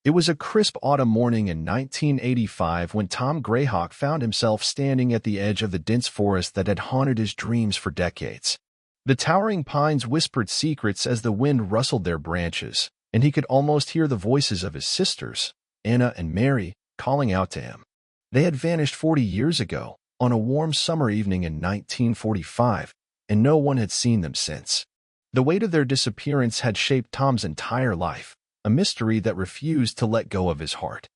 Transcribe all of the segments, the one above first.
It was a crisp autumn morning in 1985 when Tom Greyhawk found himself standing at the edge of the dense forest that had haunted his dreams for decades. The towering pines whispered secrets as the wind rustled their branches, and he could almost hear the voices of his sisters, Anna and Mary, calling out to him. They had vanished 40 years ago, on a warm summer evening in 1945, and no one had seen them since. The weight of their disappearance had shaped Tom's entire life, a mystery that refused to let go of his heart.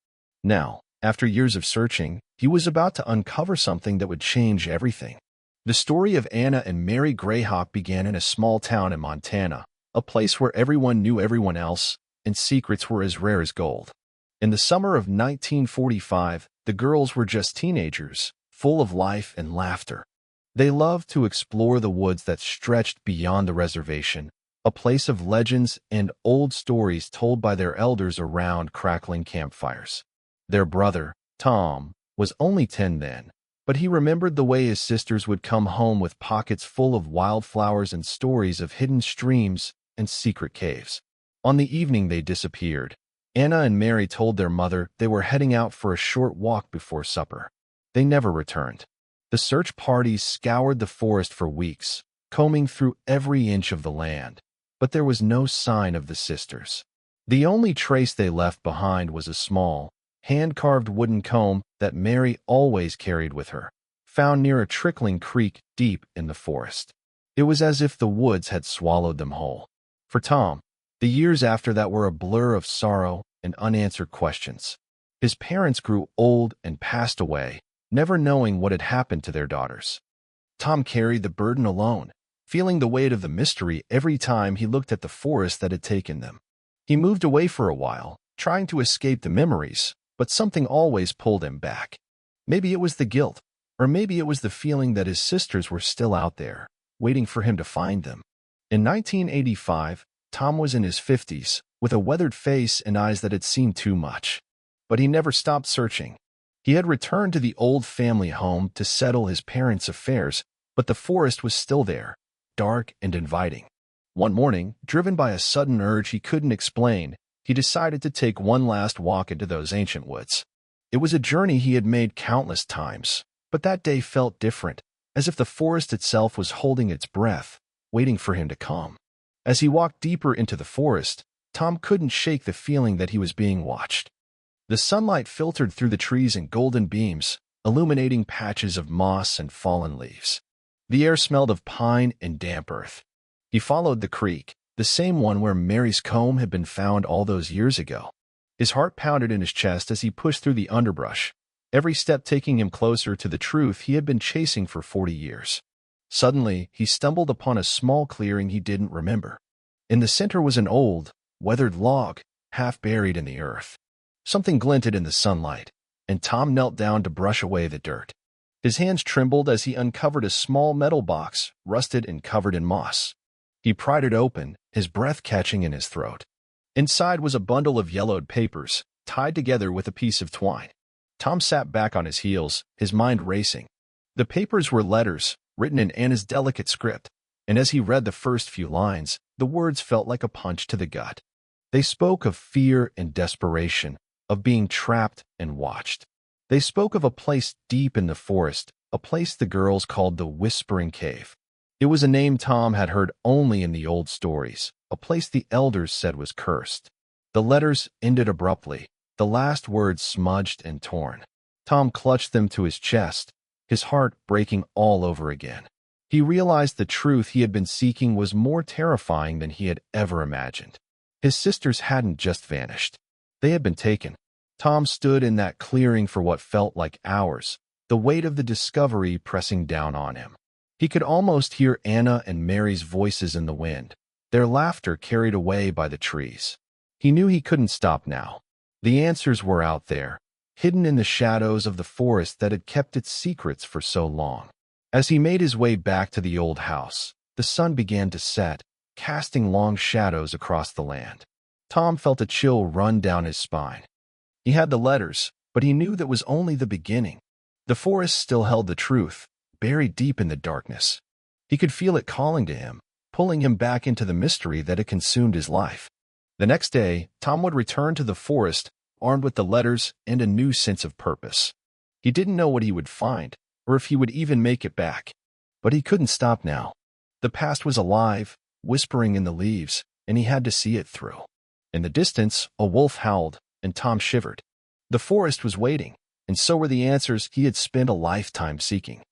Now, after years of searching, he was about to uncover something that would change everything. The story of Anna and Mary Greyhawk began in a small town in Montana, a place where everyone knew everyone else, and secrets were as rare as gold. In the summer of 1945, the girls were just teenagers, full of life and laughter. They loved to explore the woods that stretched beyond the reservation, a place of legends and old stories told by their elders around crackling campfires. Their brother, Tom, was only 10 then, but he remembered the way his sisters would come home with pockets full of wildflowers and stories of hidden streams and secret caves. On the evening they disappeared, Anna and Mary told their mother they were heading out for a short walk before supper. They never returned. The search parties scoured the forest for weeks, combing through every inch of the land, but there was no sign of the sisters. The only trace they left behind was a small, hand-carved wooden comb that Mary always carried with her, found near a trickling creek deep in the forest. It was as if the woods had swallowed them whole. For Tom, the years after that were a blur of sorrow and unanswered questions. His parents grew old and passed away, never knowing what had happened to their daughters. Tom carried the burden alone, feeling the weight of the mystery every time he looked at the forest that had taken them. He moved away for a while, trying to escape the memories, but something always pulled him back. Maybe it was the guilt, or maybe it was the feeling that his sisters were still out there, waiting for him to find them. In 1985, Tom was in his 50s, with a weathered face and eyes that had seen too much. But he never stopped searching. He had returned to the old family home to settle his parents' affairs, but the forest was still there, dark and inviting. One morning, driven by a sudden urge he couldn't explain, he decided to take one last walk into those ancient woods. It was a journey he had made countless times, but that day felt different, as if the forest itself was holding its breath, waiting for him to come. As he walked deeper into the forest, Tom couldn't shake the feeling that he was being watched. The sunlight filtered through the trees in golden beams, illuminating patches of moss and fallen leaves. The air smelled of pine and damp earth. He followed the creek, the same one where Mary's comb had been found all those years ago. His heart pounded in his chest as he pushed through the underbrush, every step taking him closer to the truth he had been chasing for 40 years. Suddenly, he stumbled upon a small clearing he didn't remember. In the center was an old, weathered log, half buried in the earth. Something glinted in the sunlight, and Tom knelt down to brush away the dirt. His hands trembled as he uncovered a small metal box, rusted and covered in moss. He pried it open, his breath catching in his throat. Inside was a bundle of yellowed papers, tied together with a piece of twine. Tom sat back on his heels, his mind racing. The papers were letters, written in Anna's delicate script, and as he read the first few lines, the words felt like a punch to the gut. They spoke of fear and desperation, of being trapped and watched. They spoke of a place deep in the forest, a place the girls called the Whispering Cave. It was a name Tom had heard only in the old stories, a place the elders said was cursed. The letters ended abruptly, the last words smudged and torn. Tom clutched them to his chest, his heart breaking all over again. He realized the truth he had been seeking was more terrifying than he had ever imagined. His sisters hadn't just vanished. They had been taken. Tom stood in that clearing for what felt like hours, the weight of the discovery pressing down on him. He could almost hear Anna and Mary's voices in the wind, their laughter carried away by the trees. He knew he couldn't stop now. The answers were out there, hidden in the shadows of the forest that had kept its secrets for so long. As he made his way back to the old house, the sun began to set, casting long shadows across the land. Tom felt a chill run down his spine. He had the letters, but he knew that was only the beginning. The forest still held the truth, buried deep in the darkness. He could feel it calling to him, pulling him back into the mystery that had consumed his life. The next day, Tom would return to the forest, armed with the letters and a new sense of purpose. He didn't know what he would find, or if he would even make it back. But he couldn't stop now. The past was alive, whispering in the leaves, and he had to see it through. In the distance, a wolf howled, and Tom shivered. The forest was waiting, and so were the answers he had spent a lifetime seeking.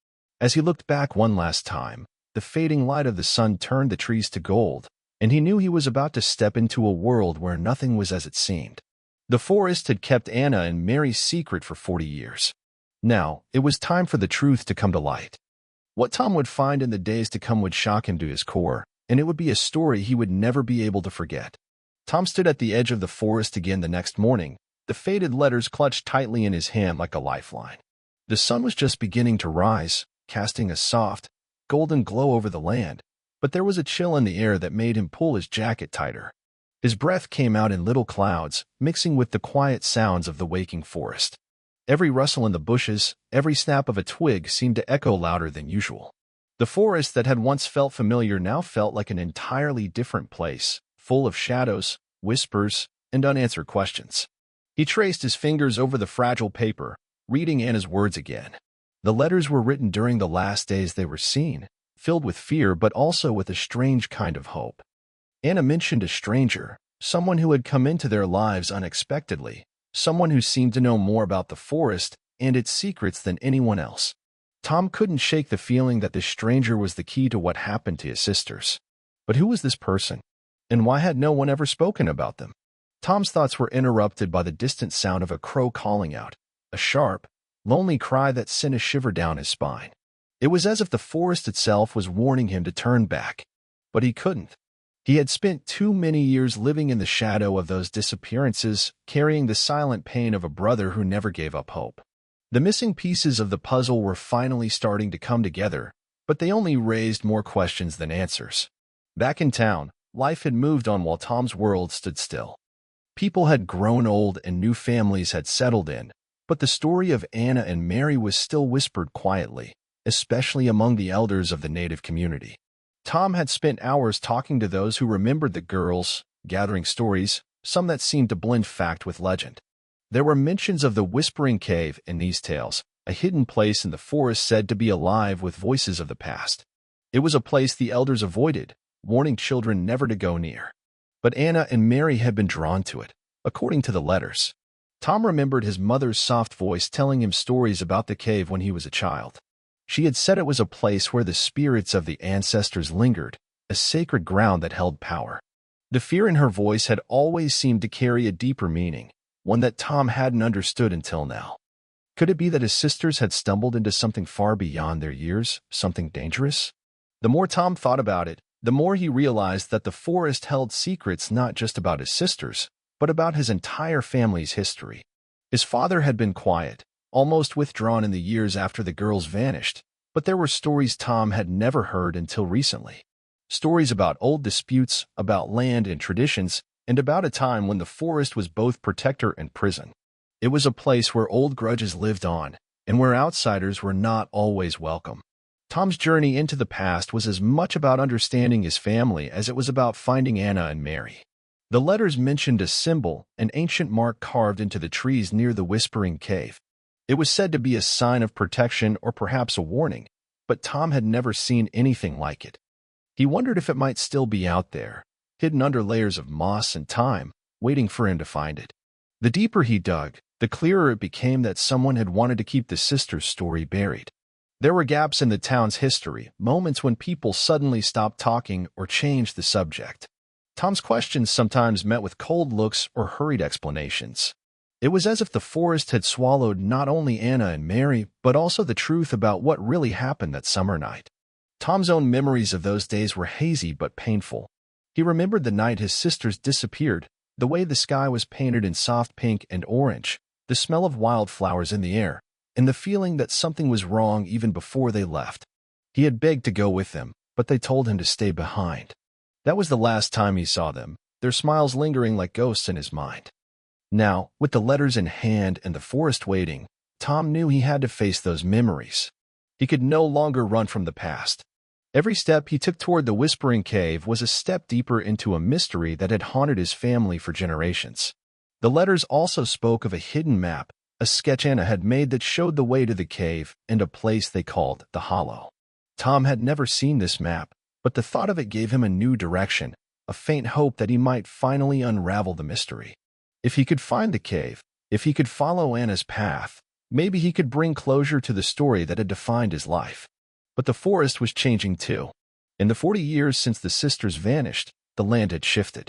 As he looked back one last time, the fading light of the sun turned the trees to gold, and he knew he was about to step into a world where nothing was as it seemed. The forest had kept Anna and Mary's secret for 40 years. Now, it was time for the truth to come to light. What Tom would find in the days to come would shock him to his core, and it would be a story he would never be able to forget. Tom stood at the edge of the forest again the next morning, the faded letters clutched tightly in his hand like a lifeline. The sun was just beginning to rise, casting a soft, golden glow over the land, but there was a chill in the air that made him pull his jacket tighter. His breath came out in little clouds, mixing with the quiet sounds of the waking forest. Every rustle in the bushes, every snap of a twig seemed to echo louder than usual. The forest that had once felt familiar now felt like an entirely different place, full of shadows, whispers, and unanswered questions. He traced his fingers over the fragile paper, reading Anna's words again. The letters were written during the last days they were seen, filled with fear but also with a strange kind of hope. Anna mentioned a stranger, someone who had come into their lives unexpectedly, someone who seemed to know more about the forest and its secrets than anyone else. Tom couldn't shake the feeling that this stranger was the key to what happened to his sisters. But who was this person? And why had no one ever spoken about them? Tom's thoughts were interrupted by the distant sound of a crow calling out, a sharp, lonely cry that sent a shiver down his spine. It was as if the forest itself was warning him to turn back. But he couldn't. He had spent too many years living in the shadow of those disappearances, carrying the silent pain of a brother who never gave up hope. The missing pieces of the puzzle were finally starting to come together, but they only raised more questions than answers. Back in town, life had moved on while Tom's world stood still. People had grown old and new families had settled in, but the story of Anna and Mary was still whispered quietly, especially among the elders of the native community. Tom had spent hours talking to those who remembered the girls, gathering stories, some that seemed to blend fact with legend. There were mentions of the Whispering Cave in these tales, a hidden place in the forest said to be alive with voices of the past. It was a place the elders avoided, warning children never to go near. But Anna and Mary had been drawn to it, according to the letters. Tom remembered his mother's soft voice telling him stories about the cave when he was a child. She had said it was a place where the spirits of the ancestors lingered, a sacred ground that held power. The fear in her voice had always seemed to carry a deeper meaning, one that Tom hadn't understood until now. Could it be that his sisters had stumbled into something far beyond their years, something dangerous? The more Tom thought about it, the more he realized that the forest held secrets not just about his sisters, but about his entire family's history. His father had been quiet, almost withdrawn in the years after the girls vanished, but there were stories Tom had never heard until recently. Stories about old disputes, about land and traditions, and about a time when the forest was both protector and prison. It was a place where old grudges lived on, and where outsiders were not always welcome. Tom's journey into the past was as much about understanding his family as it was about finding Anna and Mary. The letters mentioned a symbol, an ancient mark carved into the trees near the Whispering Cave. It was said to be a sign of protection or perhaps a warning, but Tom had never seen anything like it. He wondered if it might still be out there, hidden under layers of moss and thyme, waiting for him to find it. The deeper he dug, the clearer it became that someone had wanted to keep the sisters' story buried. There were gaps in the town's history, moments when people suddenly stopped talking or changed the subject. Tom's questions sometimes met with cold looks or hurried explanations. It was as if the forest had swallowed not only Anna and Mary, but also the truth about what really happened that summer night. Tom's own memories of those days were hazy but painful. He remembered the night his sisters disappeared, the way the sky was painted in soft pink and orange, the smell of wildflowers in the air, and the feeling that something was wrong even before they left. He had begged to go with them, but they told him to stay behind. That was the last time he saw them, their smiles lingering like ghosts in his mind. Now, with the letters in hand and the forest waiting, Tom knew he had to face those memories. He could no longer run from the past. Every step he took toward the Whispering Cave was a step deeper into a mystery that had haunted his family for generations. The letters also spoke of a hidden map, a sketch Anna had made that showed the way to the cave and a place they called the Hollow. Tom had never seen this map, but the thought of it gave him a new direction, a faint hope that he might finally unravel the mystery. If he could find the cave, if he could follow Anna's path, maybe he could bring closure to the story that had defined his life. But the forest was changing too. In the 40 years since the sisters vanished, the land had shifted.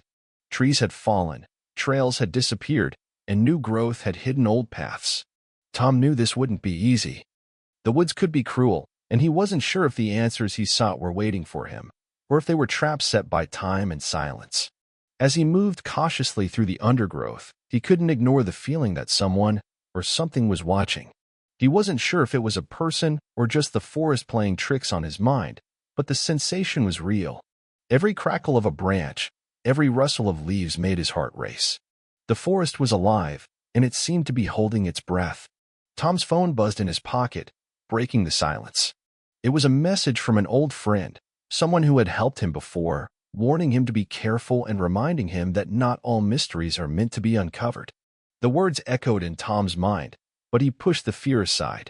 Trees had fallen, trails had disappeared, and new growth had hidden old paths. Tom knew this wouldn't be easy. The woods could be cruel, and he wasn't sure if the answers he sought were waiting for him, or if they were traps set by time and silence. As he moved cautiously through the undergrowth, he couldn't ignore the feeling that someone or something was watching. He wasn't sure if it was a person or just the forest playing tricks on his mind, but the sensation was real. Every crackle of a branch, every rustle of leaves made his heart race. The forest was alive, and it seemed to be holding its breath. Tom's phone buzzed in his pocket, breaking the silence. It was a message from an old friend, someone who had helped him before, warning him to be careful and reminding him that not all mysteries are meant to be uncovered. The words echoed in Tom's mind, but he pushed the fear aside.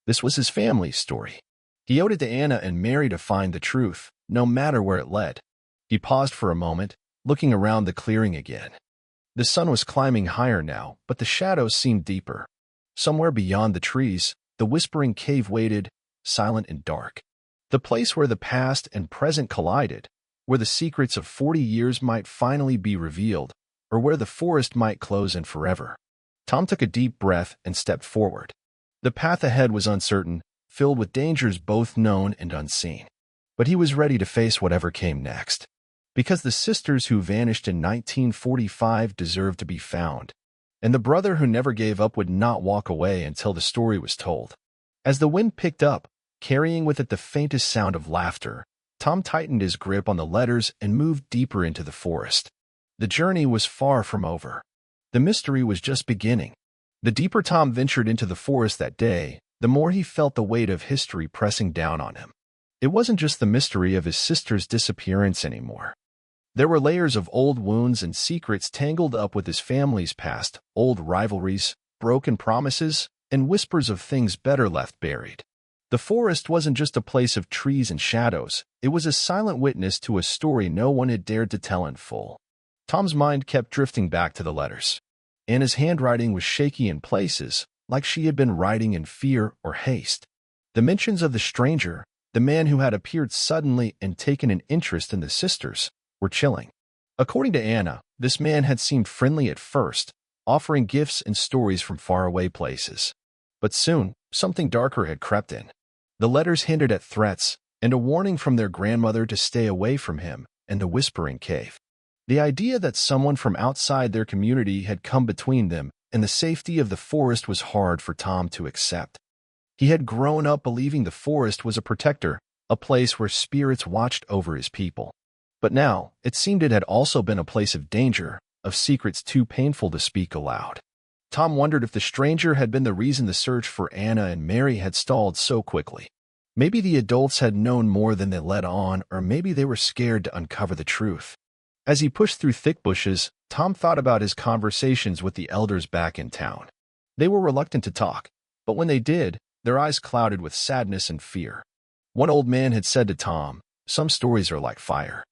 This was his family's story. He owed it to Anna and Mary to find the truth, no matter where it led. He paused for a moment, looking around the clearing again. The sun was climbing higher now, but the shadows seemed deeper. Somewhere beyond the trees, the whispering cave waited, silent and dark. The place where the past and present collided, where the secrets of 40 years might finally be revealed, or where the forest might close in forever. Tom took a deep breath and stepped forward. The path ahead was uncertain, filled with dangers both known and unseen. But he was ready to face whatever came next. Because the sisters who vanished in 1945 deserved to be found, and the brother who never gave up would not walk away until the story was told. As the wind picked up, carrying with it the faintest sound of laughter, Tom tightened his grip on the letters and moved deeper into the forest. The journey was far from over. The mystery was just beginning. The deeper Tom ventured into the forest that day, the more he felt the weight of history pressing down on him. It wasn't just the mystery of his sister's disappearance anymore. There were layers of old wounds and secrets tangled up with his family's past, old rivalries, broken promises, and whispers of things better left buried. The forest wasn't just a place of trees and shadows, it was a silent witness to a story no one had dared to tell in full. Tom's mind kept drifting back to the letters. Anna's handwriting was shaky in places, like she had been writing in fear or haste. The mentions of the stranger, the man who had appeared suddenly and taken an interest in the sisters, were chilling. According to Anna, this man had seemed friendly at first, offering gifts and stories from faraway places. But soon, something darker had crept in. The letters hinted at threats, and a warning from their grandmother to stay away from him and the Whispering Cave. The idea that someone from outside their community had come between them and the safety of the forest was hard for Tom to accept. He had grown up believing the forest was a protector, a place where spirits watched over his people. But now, it seemed it had also been a place of danger, of secrets too painful to speak aloud. Tom wondered if the stranger had been the reason the search for Anna and Mary had stalled so quickly. Maybe the adults had known more than they let on, or maybe they were scared to uncover the truth. As he pushed through thick bushes, Tom thought about his conversations with the elders back in town. They were reluctant to talk, but when they did, their eyes clouded with sadness and fear. One old man had said to Tom, "Some stories are like fire.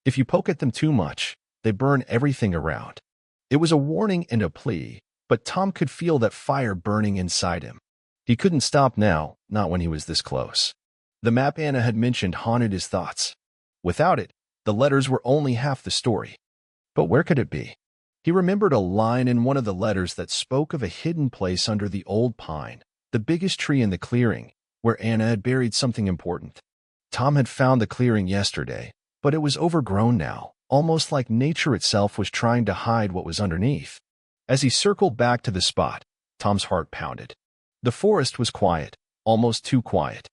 If you poke at them too much, they burn everything around." It was a warning and a plea, but Tom could feel that fire burning inside him. He couldn't stop now, not when he was this close. The map Anna had mentioned haunted his thoughts. Without it, the letters were only half the story. But where could it be? He remembered a line in one of the letters that spoke of a hidden place under the old pine, the biggest tree in the clearing, where Anna had buried something important. Tom had found the clearing yesterday, but it was overgrown now, almost like nature itself was trying to hide what was underneath. As he circled back to the spot, Tom's heart pounded. The forest was quiet, almost too quiet.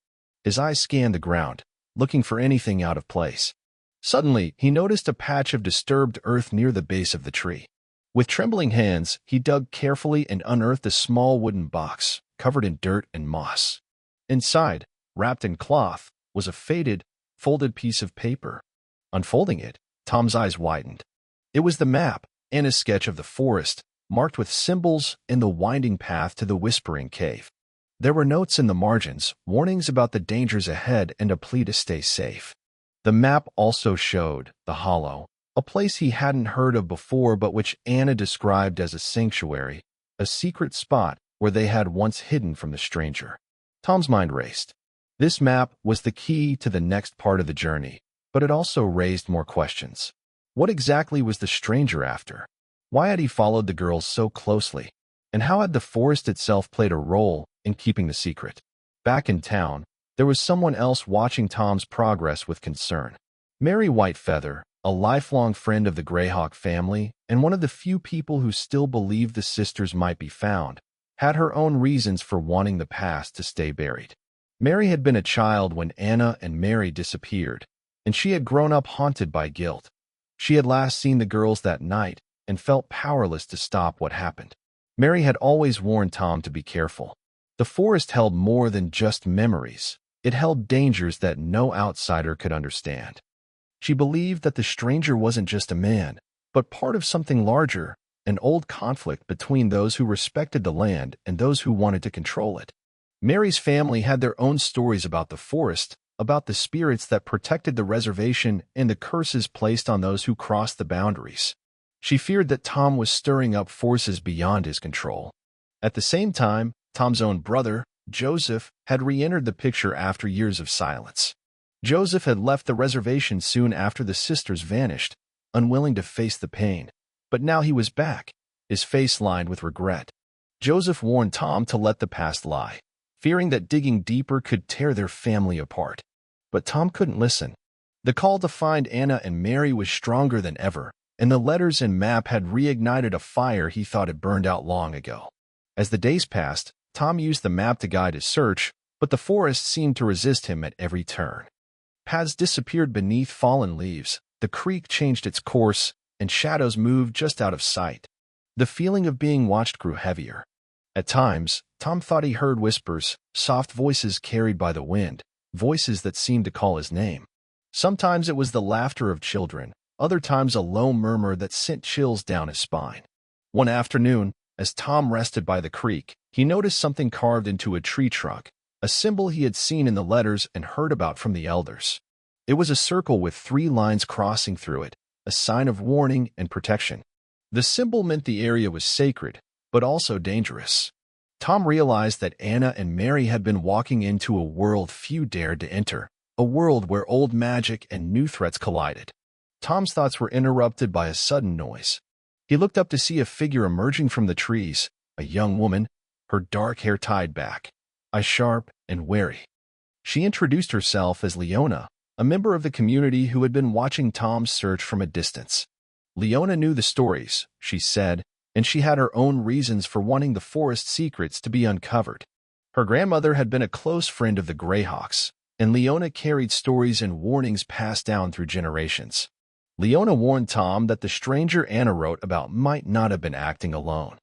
His eyes scanned the ground, looking for anything out of place. Suddenly, he noticed a patch of disturbed earth near the base of the tree. With trembling hands, he dug carefully and unearthed a small wooden box, covered in dirt and moss. Inside, wrapped in cloth, was a faded, folded piece of paper. Unfolding it, Tom's eyes widened. It was the map, Anna's sketch of the forest, marked with symbols and the winding path to the Whispering Cave. There were notes in the margins, warnings about the dangers ahead and a plea to stay safe. The map also showed the Hollow, a place he hadn't heard of before but which Anna described as a sanctuary, a secret spot where they had once hidden from the stranger. Tom's mind raced. This map was the key to the next part of the journey, but it also raised more questions. What exactly was the stranger after? Why had he followed the girls so closely? And how had the forest itself played a role in keeping the secret? Back in town, there was someone else watching Tom's progress with concern. Mary Whitefeather, a lifelong friend of the Greyhawk family and one of the few people who still believed the sisters might be found, had her own reasons for wanting the past to stay buried. Mary had been a child when Anna and Mary disappeared, and she had grown up haunted by guilt. She had last seen the girls that night and felt powerless to stop what happened. Mary had always warned Tom to be careful. The forest held more than just memories. It held dangers that no outsider could understand. She believed that the stranger wasn't just a man, but part of something larger, an old conflict between those who respected the land and those who wanted to control it. Mary's family had their own stories about the forest, about the spirits that protected the reservation and the curses placed on those who crossed the boundaries. She feared that Tom was stirring up forces beyond his control. At the same time, Tom's own brother, Joseph, had re-entered the picture after years of silence. Joseph had left the reservation soon after the sisters vanished, unwilling to face the pain. But now he was back, his face lined with regret. Joseph warned Tom to let the past lie, fearing that digging deeper could tear their family apart. But Tom couldn't listen. The call to find Anna and Mary was stronger than ever, and the letters and map had reignited a fire he thought had burned out long ago. As the days passed, Tom used the map to guide his search, but the forest seemed to resist him at every turn. Paths disappeared beneath fallen leaves, the creek changed its course, and shadows moved just out of sight. The feeling of being watched grew heavier. At times, Tom thought he heard whispers, soft voices carried by the wind, voices that seemed to call his name. Sometimes it was the laughter of children, other times a low murmur that sent chills down his spine. One afternoon, as Tom rested by the creek, he noticed something carved into a tree trunk, a symbol he had seen in the letters and heard about from the elders. It was a circle with 3 lines crossing through it, a sign of warning and protection. The symbol meant the area was sacred, but also dangerous. Tom realized that Anna and Mary had been walking into a world few dared to enter, a world where old magic and new threats collided. Tom's thoughts were interrupted by a sudden noise. He looked up to see a figure emerging from the trees, a young woman, her dark hair tied back, eyes sharp and wary. She introduced herself as Leona, a member of the community who had been watching Tom's search from a distance. Leona knew the stories, she said, and she had her own reasons for wanting the forest secrets to be uncovered. Her grandmother had been a close friend of the Greyhawks, and Leona carried stories and warnings passed down through generations. Leona warned Tom that the stranger Anna wrote about might not have been acting alone.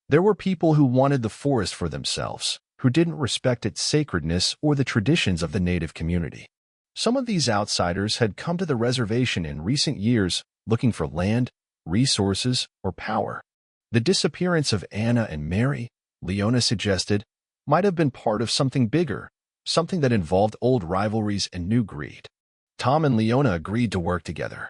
There were people who wanted the forest for themselves, who didn't respect its sacredness or the traditions of the native community. Some of these outsiders had come to the reservation in recent years looking for land, resources, or power. The disappearance of Anna and Mary, Leona suggested, might have been part of something bigger, something that involved old rivalries and new greed. Tom and Leona agreed to work together.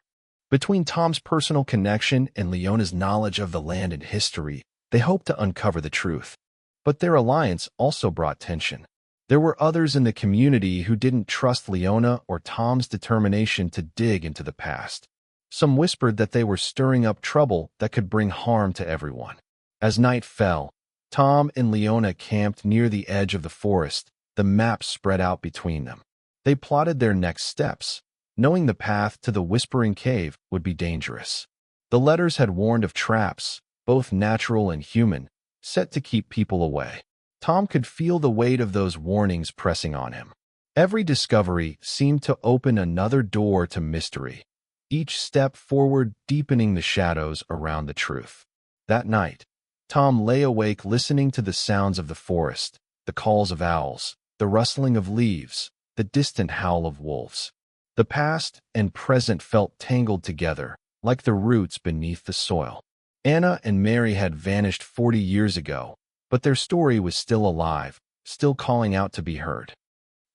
Between Tom's personal connection and Leona's knowledge of the land and history, they hoped to uncover the truth. But their alliance also brought tension. There were others in the community who didn't trust Leona or Tom's determination to dig into the past. Some whispered that they were stirring up trouble that could bring harm to everyone. As night fell, Tom and Leona camped near the edge of the forest, the map spread out between them. They plotted their next steps, knowing the path to the Whispering Cave would be dangerous. The letters had warned of traps, both natural and human, set to keep people away. Tom could feel the weight of those warnings pressing on him. Every discovery seemed to open another door to mystery, each step forward deepening the shadows around the truth. That night, Tom lay awake listening to the sounds of the forest, the calls of owls, the rustling of leaves, the distant howl of wolves. The past and present felt tangled together, like the roots beneath the soil. Anna and Mary had vanished 40 years ago, but their story was still alive, still calling out to be heard.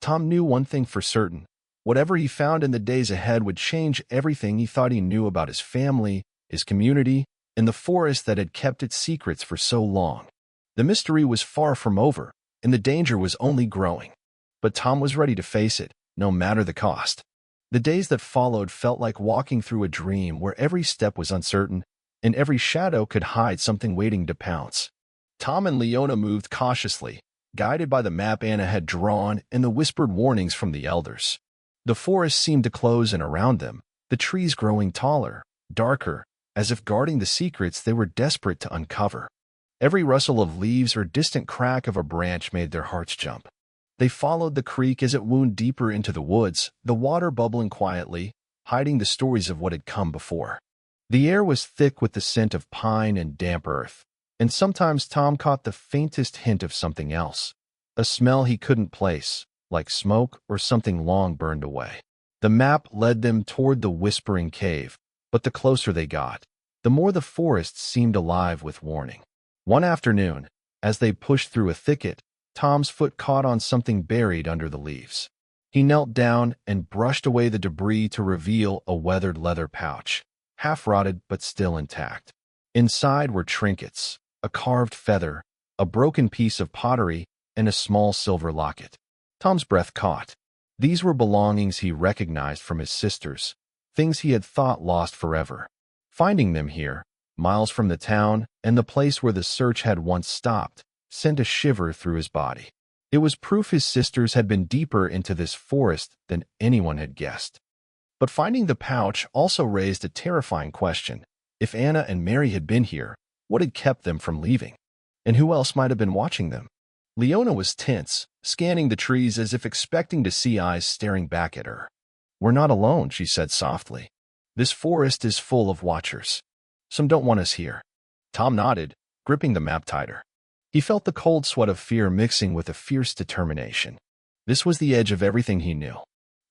Tom knew one thing for certain. Whatever he found in the days ahead would change everything he thought he knew about his family, his community, and the forest that had kept its secrets for so long. The mystery was far from over, and the danger was only growing. But Tom was ready to face it, no matter the cost. The days that followed felt like walking through a dream where every step was uncertain, and every shadow could hide something waiting to pounce. Tom and Leona moved cautiously, guided by the map Anna had drawn and the whispered warnings from the elders. The forest seemed to close in around them, the trees growing taller, darker, as if guarding the secrets they were desperate to uncover. Every rustle of leaves or distant crack of a branch made their hearts jump. They followed the creek as it wound deeper into the woods, the water bubbling quietly, hiding the stories of what had come before. The air was thick with the scent of pine and damp earth, and sometimes Tom caught the faintest hint of something else, a smell he couldn't place, like smoke or something long burned away. The map led them toward the whispering cave, but the closer they got, the more the forest seemed alive with warning. One afternoon, as they pushed through a thicket, Tom's foot caught on something buried under the leaves. He knelt down and brushed away the debris to reveal a weathered leather pouch, half-rotted but still intact. Inside were trinkets, a carved feather, a broken piece of pottery, and a small silver locket. Tom's breath caught. These were belongings he recognized from his sisters, things he had thought lost forever. Finding them here, miles from the town and the place where the search had once stopped, sent a shiver through his body. It was proof his sisters had been deeper into this forest than anyone had guessed. But finding the pouch also raised a terrifying question. If Anna and Mary had been here, what had kept them from leaving? And who else might have been watching them? Leona was tense, scanning the trees as if expecting to see eyes staring back at her. "We're not alone," she said softly. "This forest is full of watchers. Some don't want us here." Tom nodded, gripping the map tighter. He felt the cold sweat of fear mixing with a fierce determination. This was the edge of everything he knew.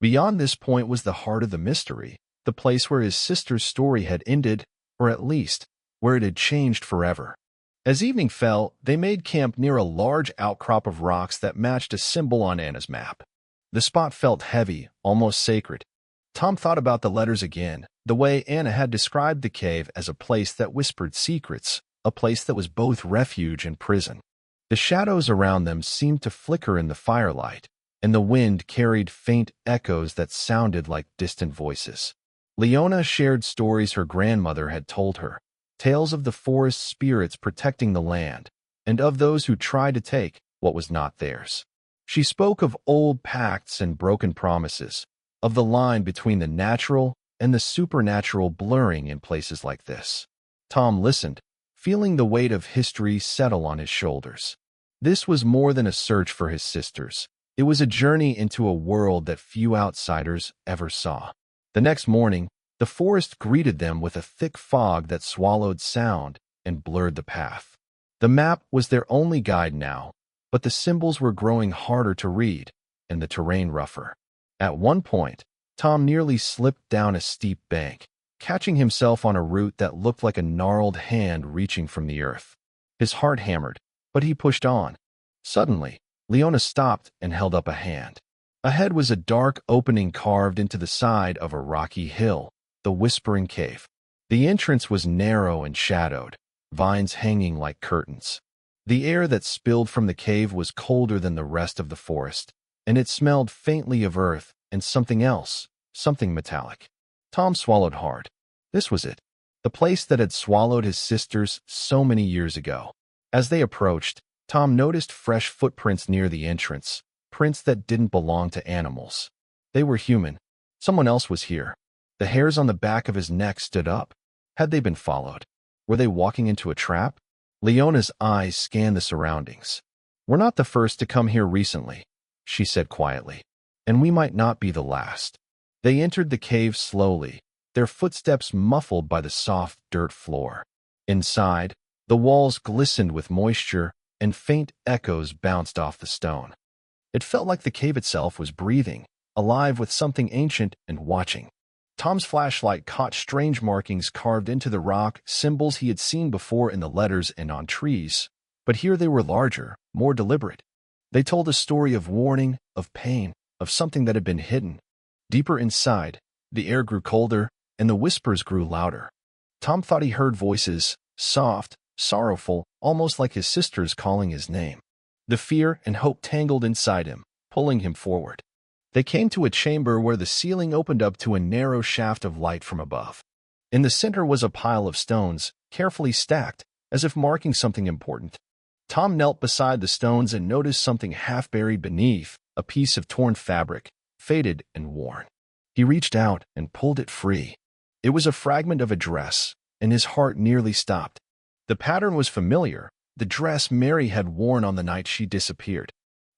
Beyond this point was the heart of the mystery, the place where his sister's story had ended, or at least, where it had changed forever. As evening fell, they made camp near a large outcrop of rocks that matched a symbol on Anna's map. The spot felt heavy, almost sacred. Tom thought about the letters again, the way Anna had described the cave as a place that whispered secrets, a place that was both refuge and prison. The shadows around them seemed to flicker in the firelight, and the wind carried faint echoes that sounded like distant voices. Leona shared stories her grandmother had told her, tales of the forest spirits protecting the land, and of those who tried to take what was not theirs. She spoke of old pacts and broken promises, of the line between the natural and the supernatural blurring in places like this. Tom listened, feeling the weight of history settle on his shoulders. This was more than a search for his sisters. It was a journey into a world that few outsiders ever saw. The next morning, the forest greeted them with a thick fog that swallowed sound and blurred the path. The map was their only guide now, but the symbols were growing harder to read and the terrain rougher. At one point, Tom nearly slipped down a steep bank, catching himself on a root that looked like a gnarled hand reaching from the earth. His heart hammered, but he pushed on. Suddenly, Leona stopped and held up a hand. Ahead was a dark opening carved into the side of a rocky hill, the Whispering Cave. The entrance was narrow and shadowed, vines hanging like curtains. The air that spilled from the cave was colder than the rest of the forest, and it smelled faintly of earth and something else, something metallic. Tom swallowed hard. This was it, the place that had swallowed his sisters so many years ago. As they approached, Tom noticed fresh footprints near the entrance, prints that didn't belong to animals. They were human. Someone else was here. The hairs on the back of his neck stood up. Had they been followed? Were they walking into a trap? Leona's eyes scanned the surroundings. "We're not the first to come here recently," she said quietly, "and we might not be the last." They entered the cave slowly, their footsteps muffled by the soft dirt floor. Inside, the walls glistened with moisture, and faint echoes bounced off the stone. It felt like the cave itself was breathing, alive with something ancient and watching. Tom's flashlight caught strange markings carved into the rock, symbols he had seen before in the letters and on trees. But here they were larger, more deliberate. They told a story of warning, of pain, of something that had been hidden. Deeper inside, the air grew colder, and the whispers grew louder. Tom thought he heard voices, soft, sorrowful, almost like his sisters calling his name. The fear and hope tangled inside him, pulling him forward. They came to a chamber where the ceiling opened up to a narrow shaft of light from above. In the center was a pile of stones, carefully stacked, as if marking something important. Tom knelt beside the stones and noticed something half buried beneath, a piece of torn fabric, faded and worn. He reached out and pulled it free. It was a fragment of a dress, and his heart nearly stopped. The pattern was familiar, the dress Mary had worn on the night she disappeared.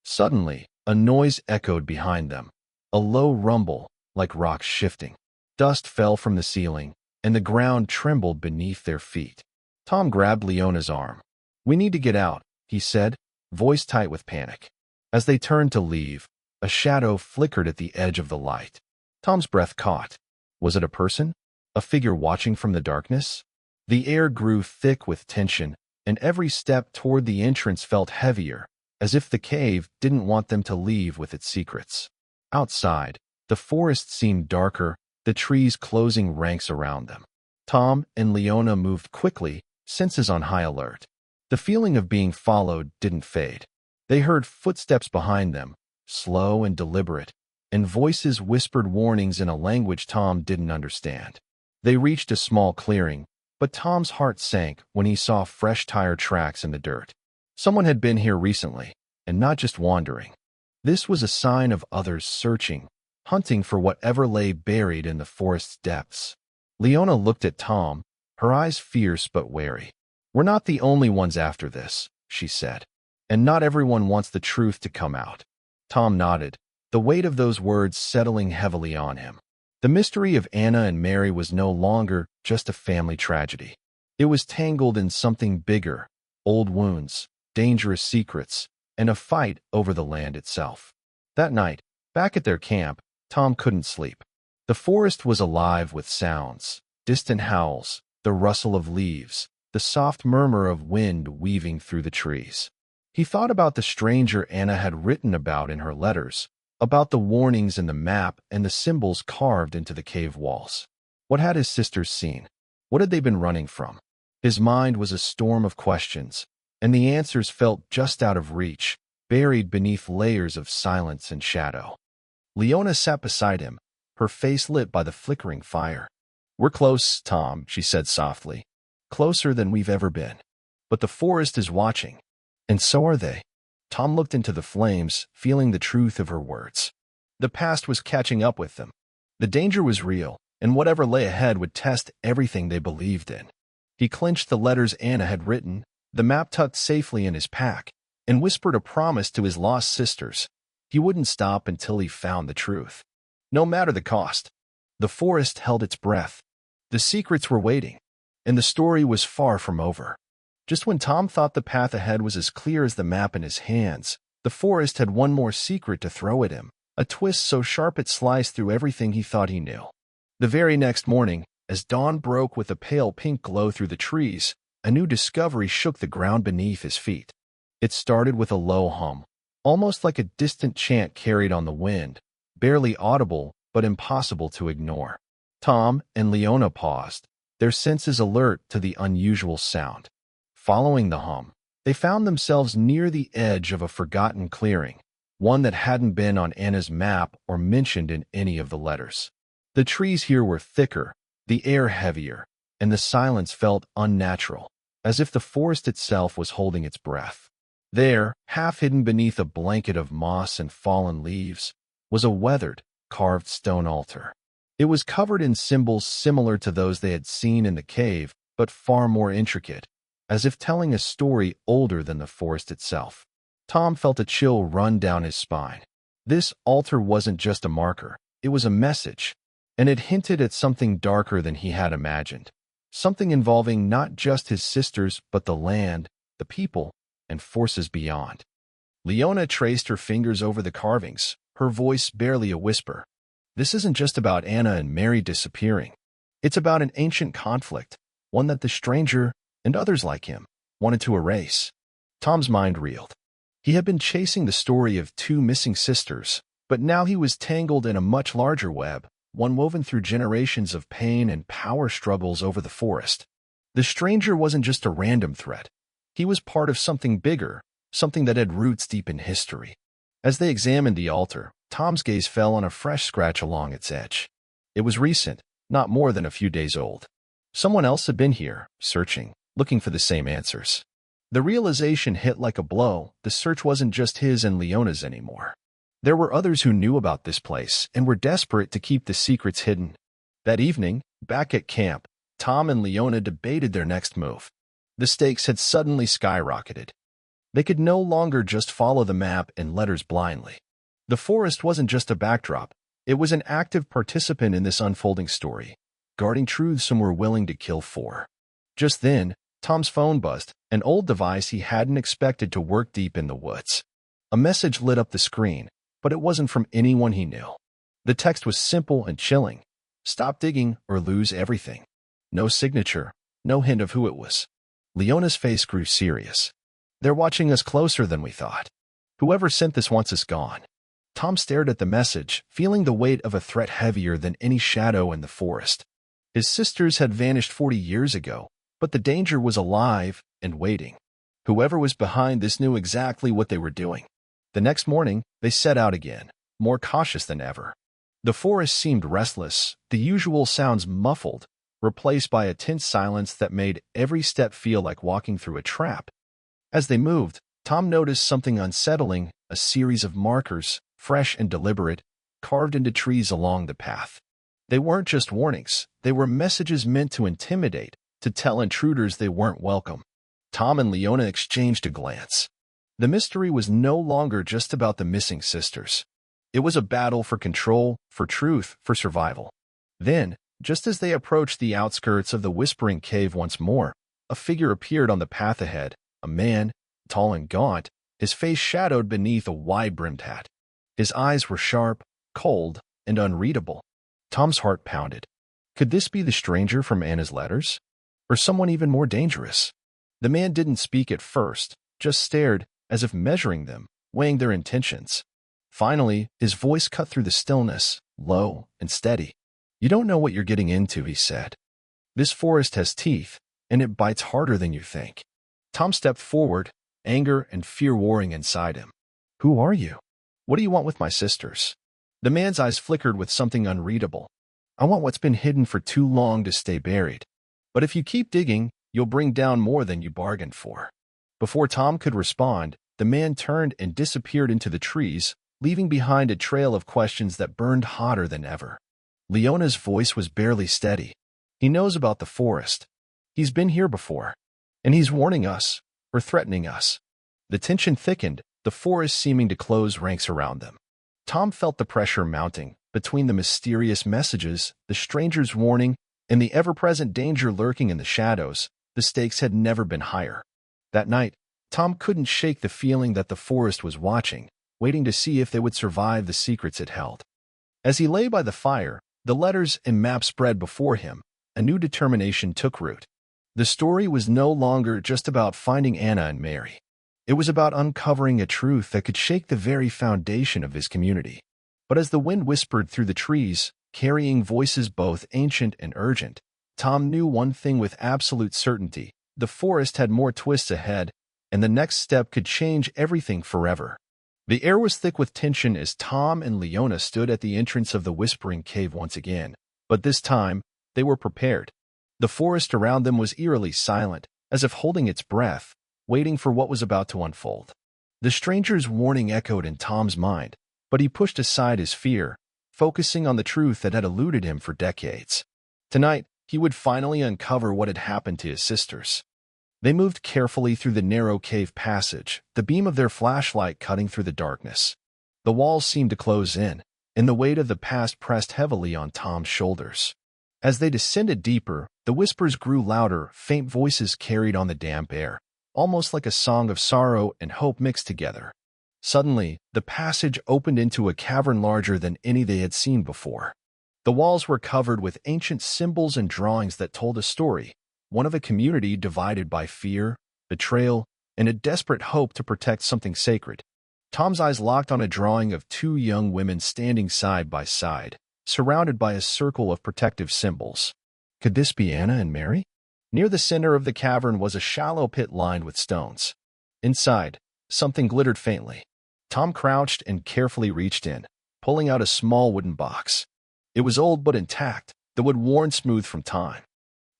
Suddenly, a noise echoed behind them, a low rumble, like rocks shifting. Dust fell from the ceiling, and the ground trembled beneath their feet. Tom grabbed Leona's arm. "We need to get out," he said, voice tight with panic. As they turned to leave, a shadow flickered at the edge of the light. Tom's breath caught. Was it a person? A figure watching from the darkness? The air grew thick with tension, and every step toward the entrance felt heavier, as if the cave didn't want them to leave with its secrets. Outside, the forest seemed darker, the trees closing ranks around them. Tom and Leona moved quickly, senses on high alert. The feeling of being followed didn't fade. They heard footsteps behind them, slow and deliberate, and voices whispered warnings in a language Tom didn't understand. They reached a small clearing, but Tom's heart sank when he saw fresh tire tracks in the dirt. Someone had been here recently, and not just wandering. This was a sign of others searching, hunting for whatever lay buried in the forest's depths. Leona looked at Tom, her eyes fierce but wary. "We're not the only ones after this," she said. "And not everyone wants the truth to come out." Tom nodded, the weight of those words settling heavily on him. The mystery of Anna and Mary was no longer just a family tragedy. It was tangled in something bigger, old wounds, dangerous secrets, and a fight over the land itself. That night, back at their camp, Tom couldn't sleep. The forest was alive with sounds, distant howls, the rustle of leaves, the soft murmur of wind weaving through the trees. He thought about the stranger Anna had written about in her letters, about the warnings in the map and the symbols carved into the cave walls. What had his sisters seen? What had they been running from? His mind was a storm of questions, and the answers felt just out of reach, buried beneath layers of silence and shadow. Leona sat beside him, her face lit by the flickering fire. "We're close, Tom," she said softly. "Closer than we've ever been. But the forest is watching. And so are they." Tom looked into the flames, feeling the truth of her words. The past was catching up with them. The danger was real, and whatever lay ahead would test everything they believed in. He clenched the letters Anna had written, the map tucked safely in his pack, and whispered a promise to his lost sisters. He wouldn't stop until he found the truth. No matter the cost. The forest held its breath. The secrets were waiting, and the story was far from over. Just when Tom thought the path ahead was as clear as the map in his hands, the forest had one more secret to throw at him, a twist so sharp it sliced through everything he thought he knew. The very next morning, as dawn broke with a pale pink glow through the trees, a new discovery shook the ground beneath his feet. It started with a low hum, almost like a distant chant carried on the wind, barely audible but impossible to ignore. Tom and Leona paused, their senses alert to the unusual sound. Following the hum, they found themselves near the edge of a forgotten clearing, one that hadn't been on Anna's map or mentioned in any of the letters. The trees here were thicker, the air heavier, and the silence felt unnatural, as if the forest itself was holding its breath. There, half hidden beneath a blanket of moss and fallen leaves, was a weathered, carved stone altar. It was covered in symbols similar to those they had seen in the cave, but far more intricate, as if telling a story older than the forest itself. Tom felt a chill run down his spine. This altar wasn't just a marker, it was a message, and it hinted at something darker than he had imagined, something involving not just his sisters but the land, the people, and forces beyond. Leona traced her fingers over the carvings, her voice barely a whisper. This isn't just about Anna and Mary disappearing. It's about an ancient conflict, one that the stranger, and others like him, wanted to erase. Tom's mind reeled. He had been chasing the story of two missing sisters, but now he was tangled in a much larger web, one woven through generations of pain and power struggles over the forest. The stranger wasn't just a random threat. He was part of something bigger, something that had roots deep in history. As they examined the altar, Tom's gaze fell on a fresh scratch along its edge. It was recent, not more than a few days old. Someone else had been here, searching, looking for the same answers. The realization hit like a blow. The search wasn't just his and Leona's anymore. There were others who knew about this place and were desperate to keep the secrets hidden. That evening, back at camp, Tom and Leona debated their next move. The stakes had suddenly skyrocketed. They could no longer just follow the map and letters blindly. The forest wasn't just a backdrop. It was an active participant in this unfolding story, guarding truths some were willing to kill for. Just then, Tom's phone buzzed, an old device he hadn't expected to work deep in the woods. A message lit up the screen, but it wasn't from anyone he knew. The text was simple and chilling. Stop digging or lose everything. No signature, no hint of who it was. Leona's face grew serious. They're watching us closer than we thought. Whoever sent this wants us gone. Tom stared at the message, feeling the weight of a threat heavier than any shadow in the forest. His sisters had vanished 40 years ago, but the danger was alive and waiting. Whoever was behind this knew exactly what they were doing. The next morning, they set out again, more cautious than ever. The forest seemed restless, the usual sounds muffled, replaced by a tense silence that made every step feel like walking through a trap. As they moved, Tom noticed something unsettling, a series of markers, fresh and deliberate, carved into trees along the path. They weren't just warnings, they were messages meant to intimidate, to tell intruders they weren't welcome. Tom and Leona exchanged a glance. The mystery was no longer just about the missing sisters. It was a battle for control, for truth, for survival. Then, just as they approached the outskirts of the Whispering Cave once more, a figure appeared on the path ahead, a man, tall and gaunt, his face shadowed beneath a wide-brimmed hat. His eyes were sharp, cold, and unreadable. Tom's heart pounded. Could this be the stranger from Anna's letters? Or someone even more dangerous? The man didn't speak at first, just stared, as if measuring them, weighing their intentions. Finally, his voice cut through the stillness, low and steady. You don't know what you're getting into, he said. This forest has teeth, and it bites harder than you think. Tom stepped forward, anger and fear warring inside him. Who are you? What do you want with my sisters? The man's eyes flickered with something unreadable. I want what's been hidden for too long to stay buried. But if you keep digging, you'll bring down more than you bargained for. Before Tom could respond, the man turned and disappeared into the trees, leaving behind a trail of questions that burned hotter than ever. Leona's voice was barely steady. He knows about the forest. He's been here before. And he's warning us, or threatening us. The tension thickened, the forest seeming to close ranks around them. Tom felt the pressure mounting, between the mysterious messages, the stranger's warning, and the ever-present danger lurking in the shadows. The stakes had never been higher. That night, Tom couldn't shake the feeling that the forest was watching, waiting to see if they would survive the secrets it held. As he lay by the fire, the letters and map spread before him, a new determination took root. The story was no longer just about finding Anna and Mary. It was about uncovering a truth that could shake the very foundation of his community. But as the wind whispered through the trees, carrying voices both ancient and urgent, Tom knew one thing with absolute certainty. The forest had more twists ahead, and the next step could change everything forever. The air was thick with tension as Tom and Leona stood at the entrance of the Whispering Cave once again. But this time, they were prepared. The forest around them was eerily silent, as if holding its breath, waiting for what was about to unfold. The stranger's warning echoed in Tom's mind, but he pushed aside his fear, focusing on the truth that had eluded him for decades. Tonight, he would finally uncover what had happened to his sisters. They moved carefully through the narrow cave passage, the beam of their flashlight cutting through the darkness. The walls seemed to close in, and the weight of the past pressed heavily on Tom's shoulders. As they descended deeper, the whispers grew louder, faint voices carried on the damp air, almost like a song of sorrow and hope mixed together. Suddenly, the passage opened into a cavern larger than any they had seen before. The walls were covered with ancient symbols and drawings that told a story, one of a community divided by fear, betrayal, and a desperate hope to protect something sacred. Tom's eyes locked on a drawing of two young women standing side by side, surrounded by a circle of protective symbols. Could this be Anna and Mary? Near the center of the cavern was a shallow pit lined with stones. Inside, something glittered faintly. Tom crouched and carefully reached in, pulling out a small wooden box. It was old but intact, the wood worn smooth from time.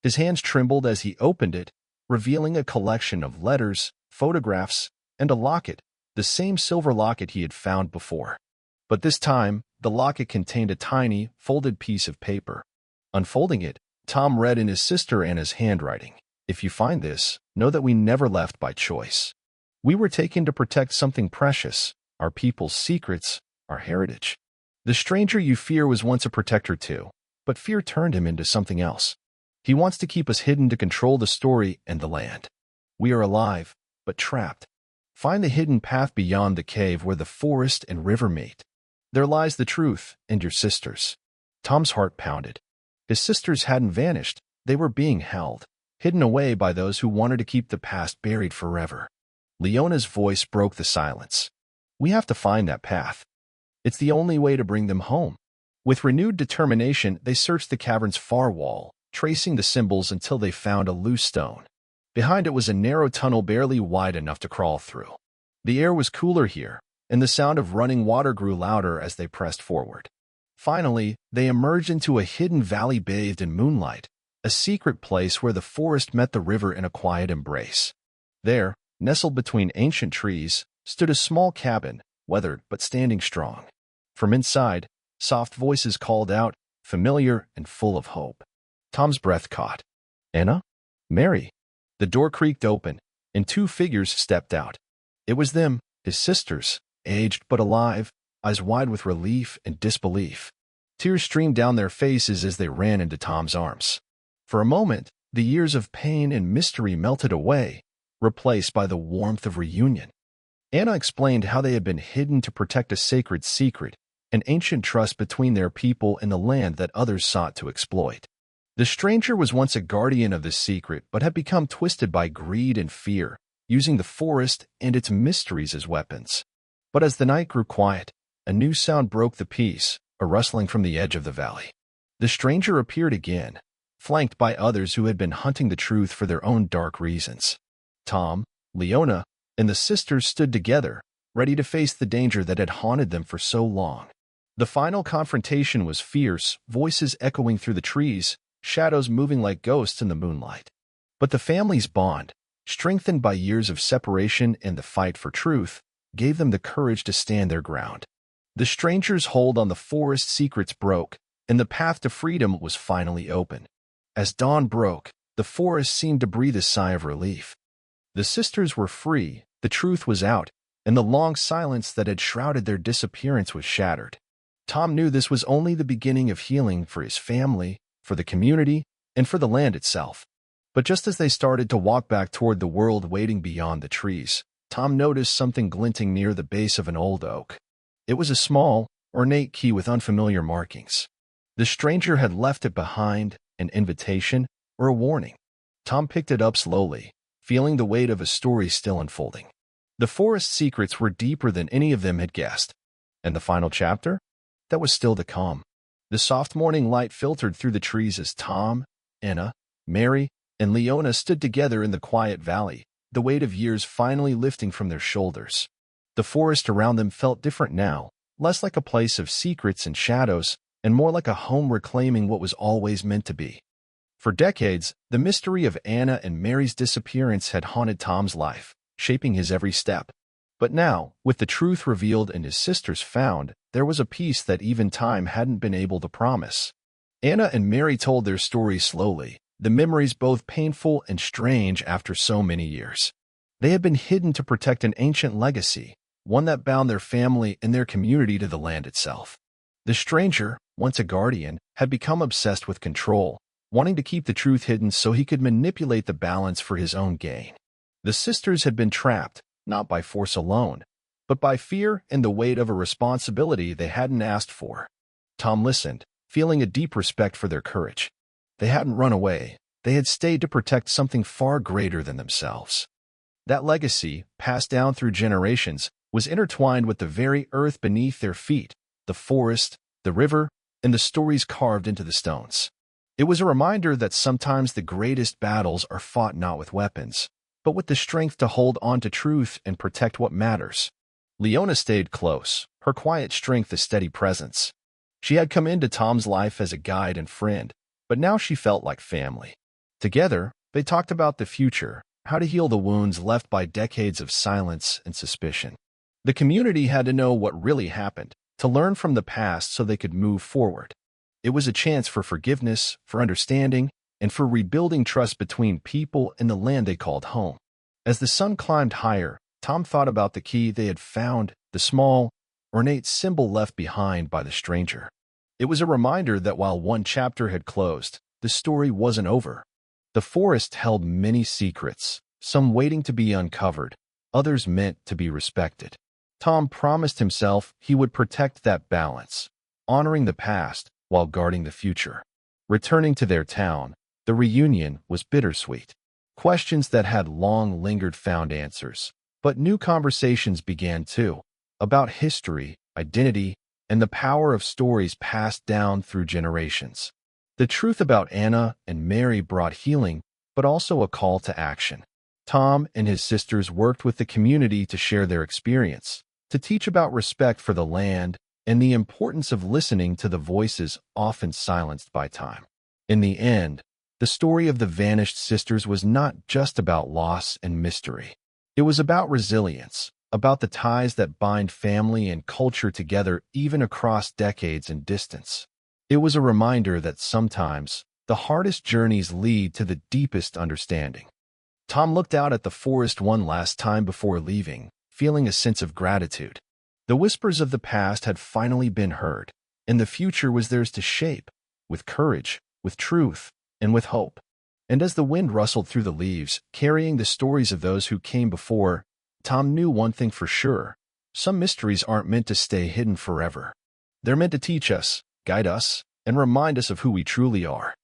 His hands trembled as he opened it, revealing a collection of letters, photographs, and a locket, the same silver locket he had found before. But this time, the locket contained a tiny, folded piece of paper. Unfolding it, Tom read in his sister Anna's handwriting, "If you find this, know that we never left by choice. We were taken to protect something precious, our people's secrets, our heritage. The stranger you fear was once a protector too, but fear turned him into something else. He wants to keep us hidden to control the story and the land. We are alive, but trapped. Find the hidden path beyond the cave where the forest and river meet. There lies the truth and your sisters." Tom's heart pounded. His sisters hadn't vanished. They were being held, hidden away by those who wanted to keep the past buried forever. Leona's voice broke the silence. "We have to find that path. It's the only way to bring them home." With renewed determination, they searched the cavern's far wall, tracing the symbols until they found a loose stone. Behind it was a narrow tunnel barely wide enough to crawl through. The air was cooler here, and the sound of running water grew louder as they pressed forward. Finally, they emerged into a hidden valley bathed in moonlight, a secret place where the forest met the river in a quiet embrace. There, nestled between ancient trees, stood a small cabin, weathered but standing strong. From inside, soft voices called out, familiar and full of hope. Tom's breath caught. "Anna? Mary?" The door creaked open, and two figures stepped out. It was them, his sisters, aged but alive, eyes wide with relief and disbelief. Tears streamed down their faces as they ran into Tom's arms. For a moment, the years of pain and mystery melted away, replaced by the warmth of reunion. Anna explained how they had been hidden to protect a sacred secret, an ancient trust between their people and the land that others sought to exploit. The stranger was once a guardian of this secret, but had become twisted by greed and fear, using the forest and its mysteries as weapons. But as the night grew quiet, a new sound broke the peace, a rustling from the edge of the valley. The stranger appeared again, flanked by others who had been hunting the truth for their own dark reasons. Tom, Leona, and the sisters stood together, ready to face the danger that had haunted them for so long. The final confrontation was fierce, voices echoing through the trees, shadows moving like ghosts in the moonlight. But the family's bond, strengthened by years of separation and the fight for truth, gave them the courage to stand their ground. The stranger's hold on the forest secrets broke, and the path to freedom was finally open. As dawn broke, the forest seemed to breathe a sigh of relief. The sisters were free, the truth was out, and the long silence that had shrouded their disappearance was shattered. Tom knew this was only the beginning of healing for his family, for the community, and for the land itself. But just as they started to walk back toward the world waiting beyond the trees, Tom noticed something glinting near the base of an old oak. It was a small, ornate key with unfamiliar markings. The stranger had left it behind, an invitation or a warning. Tom picked it up slowly, feeling the weight of a story still unfolding. The forest's secrets were deeper than any of them had guessed. And the final chapter? That was still to come. The soft morning light filtered through the trees as Tom, Anna, Mary, and Leona stood together in the quiet valley, the weight of years finally lifting from their shoulders. The forest around them felt different now, less like a place of secrets and shadows, and more like a home reclaiming what was always meant to be. For decades, the mystery of Anna and Mary's disappearance had haunted Tom's life, shaping his every step. But now, with the truth revealed and his sisters found, there was a peace that even time hadn't been able to promise. Anna and Mary told their stories slowly, the memories both painful and strange after so many years. They had been hidden to protect an ancient legacy, one that bound their family and their community to the land itself. The stranger, once a guardian, had become obsessed with control, wanting to keep the truth hidden so he could manipulate the balance for his own gain. The sisters had been trapped, not by force alone, but by fear and the weight of a responsibility they hadn't asked for. Tom listened, feeling a deep respect for their courage. They hadn't run away. They had stayed to protect something far greater than themselves. That legacy, passed down through generations, was intertwined with the very earth beneath their feet, the forest, the river, and the stories carved into the stones. It was a reminder that sometimes the greatest battles are fought not with weapons, but with the strength to hold on to truth and protect what matters. Leona stayed close, her quiet strength a steady presence. She had come into Tom's life as a guide and friend, but now she felt like family. Together, they talked about the future, how to heal the wounds left by decades of silence and suspicion. The community had to know what really happened, to learn from the past so they could move forward. It was a chance for forgiveness, for understanding, and for rebuilding trust between people and the land they called home. As the sun climbed higher, Tom thought about the key they had found, the small, ornate symbol left behind by the stranger. It was a reminder that while one chapter had closed, the story wasn't over. The forest held many secrets, some waiting to be uncovered, others meant to be respected. Tom promised himself he would protect that balance, honoring the past while guarding the future. Returning to their town, the reunion was bittersweet. Questions that had long lingered found answers, but new conversations began too, about history, identity, and the power of stories passed down through generations. The truth about Anna and Mary brought healing, but also a call to action. Tom and his sisters worked with the community to share their experience, to teach about respect for the land and the importance of listening to the voices often silenced by time. In the end, the story of the vanished sisters was not just about loss and mystery. It was about resilience, about the ties that bind family and culture together even across decades and distance. It was a reminder that sometimes the hardest journeys lead to the deepest understanding. Tom looked out at the forest one last time before leaving, feeling a sense of gratitude. The whispers of the past had finally been heard, and the future was theirs to shape, with courage, with truth, and with hope. And as the wind rustled through the leaves, carrying the stories of those who came before, Tom knew one thing for sure: some mysteries aren't meant to stay hidden forever. They're meant to teach us, guide us, and remind us of who we truly are.